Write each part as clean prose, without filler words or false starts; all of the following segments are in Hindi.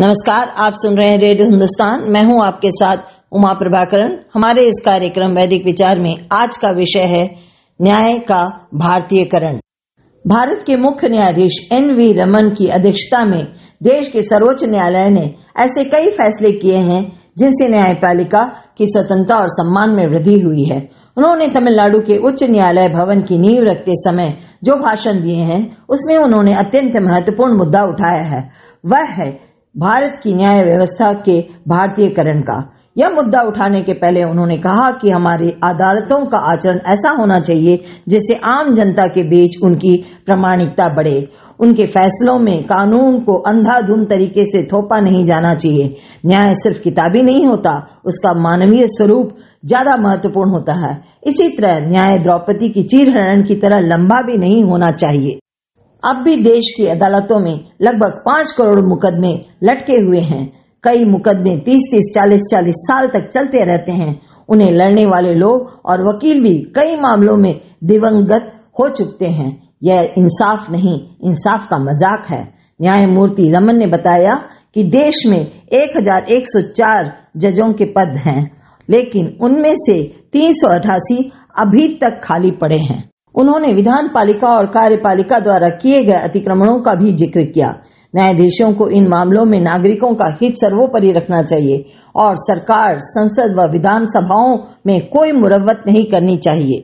नमस्कार, आप सुन रहे हैं रेडियो हिंदुस्तान। मैं हूं आपके साथ उमा प्रभाकरण। हमारे इस कार्यक्रम वैदिक विचार में आज का विषय है न्याय का भारतीयकरण। भारत के मुख्य न्यायाधीश एन.वी. रमन की अध्यक्षता में देश के सर्वोच्च न्यायालय ने ऐसे कई फैसले किए हैं जिनसे न्यायपालिका की स्वतंत्रता और सम्मान में वृद्धि हुई है। उन्होंने तमिलनाडु के उच्च न्यायालय भवन की नींव रखते समय जो भाषण दिए हैं उसमें उन्होंने अत्यंत महत्वपूर्ण मुद्दा उठाया है, वह है भारत की न्याय व्यवस्था के भारतीयकरण का। यह मुद्दा उठाने के पहले उन्होंने कहा कि हमारी अदालतों का आचरण ऐसा होना चाहिए जिससे आम जनता के बीच उनकी प्रामाणिकता बढ़े। उनके फैसलों में कानून को अंधाधुंध तरीके से थोपा नहीं जाना चाहिए। न्याय सिर्फ किताबी नहीं होता, उसका मानवीय स्वरूप ज्यादा महत्वपूर्ण होता है। इसी तरह न्याय द्रौपदी की चीरहरण की तरह लंबा भी नहीं होना चाहिए। अब भी देश की अदालतों में लगभग 5 करोड़ मुकदमे लटके हुए हैं। कई मुकदमे 30-30, 40-40 साल तक चलते रहते हैं। उन्हें लड़ने वाले लोग और वकील भी कई मामलों में दिवंगत हो चुके हैं। यह इंसाफ नहीं, इंसाफ का मजाक है। न्यायमूर्ति रमन ने बताया कि देश में 1104 जजों के पद हैं, लेकिन उनमें से 388 अभी तक खाली पड़े हैं। उन्होंने विधान पालिका और कार्यपालिका द्वारा किए गए अतिक्रमणों का भी जिक्र किया। न्यायाधीशों को इन मामलों में नागरिकों का हित सर्वोपरि रखना चाहिए और सरकार, संसद व विधानसभाओं में कोई मुरव्वत नहीं करनी चाहिए।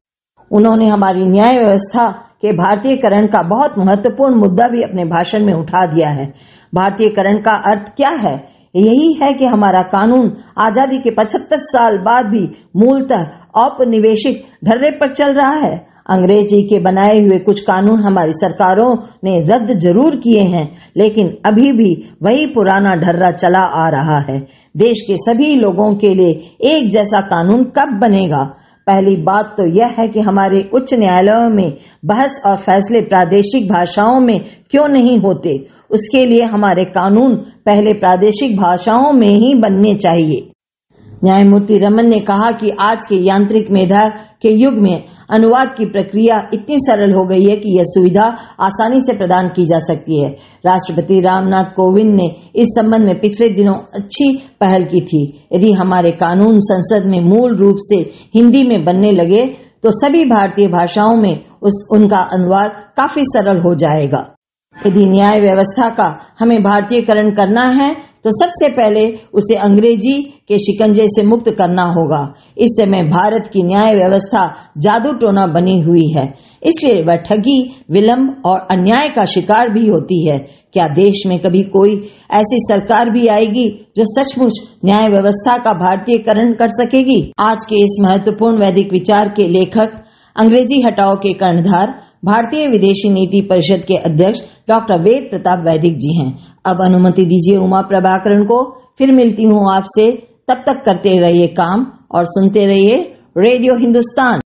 उन्होंने हमारी न्याय व्यवस्था के भारतीयकरण का बहुत महत्वपूर्ण मुद्दा भी अपने भाषण में उठा दिया है। भारतीयकरण का अर्थ क्या है? यही है कि हमारा कानून आजादी के 75 साल बाद भी मूलतः औपनिवेशिक ढर्रे पर चल रहा है। अंग्रेजी के बनाए हुए कुछ कानून हमारी सरकारों ने रद्द जरूर किए हैं, लेकिन अभी भी वही पुराना ढर्रा चला आ रहा है। देश के सभी लोगों के लिए एक जैसा कानून कब बनेगा? पहली बात तो यह है कि हमारे उच्च न्यायालयों में बहस और फैसले प्रादेशिक भाषाओं में क्यों नहीं होते? उसके लिए हमारे कानून पहले प्रादेशिक भाषाओं में ही बनने चाहिए। न्यायमूर्ति रमन ने कहा कि आज के यांत्रिक मेधा के युग में अनुवाद की प्रक्रिया इतनी सरल हो गई है कि यह सुविधा आसानी से प्रदान की जा सकती है। राष्ट्रपति रामनाथ कोविंद ने इस संबंध में पिछले दिनों अच्छी पहल की थी। यदि हमारे कानून संसद में मूल रूप से हिंदी में बनने लगे तो सभी भारतीय भाषाओं में उनका अनुवाद काफी सरल हो जाएगा। यदि न्याय व्यवस्था का हमें भारतीयकरण करना है तो सबसे पहले उसे अंग्रेजी के शिकंजे से मुक्त करना होगा। इस समय भारत की न्याय व्यवस्था जादू टोना बनी हुई है, इसलिए वह ठगी, विलंब और अन्याय का शिकार भी होती है। क्या देश में कभी कोई ऐसी सरकार भी आएगी जो सचमुच न्याय व्यवस्था का भारतीयकरण कर सकेगी? आज के इस महत्वपूर्ण वैदिक विचार के लेखक अंग्रेजी हटाओ के कर्णधार भारतीय विदेशी नीति परिषद के अध्यक्ष डॉक्टर वेद प्रताप वैदिक जी हैं। अब अनुमति दीजिए उमा प्रभाकरण को, फिर मिलती हूँ आपसे। तब तक करते रहिए काम और सुनते रहिए रेडियो हिंदुस्तान।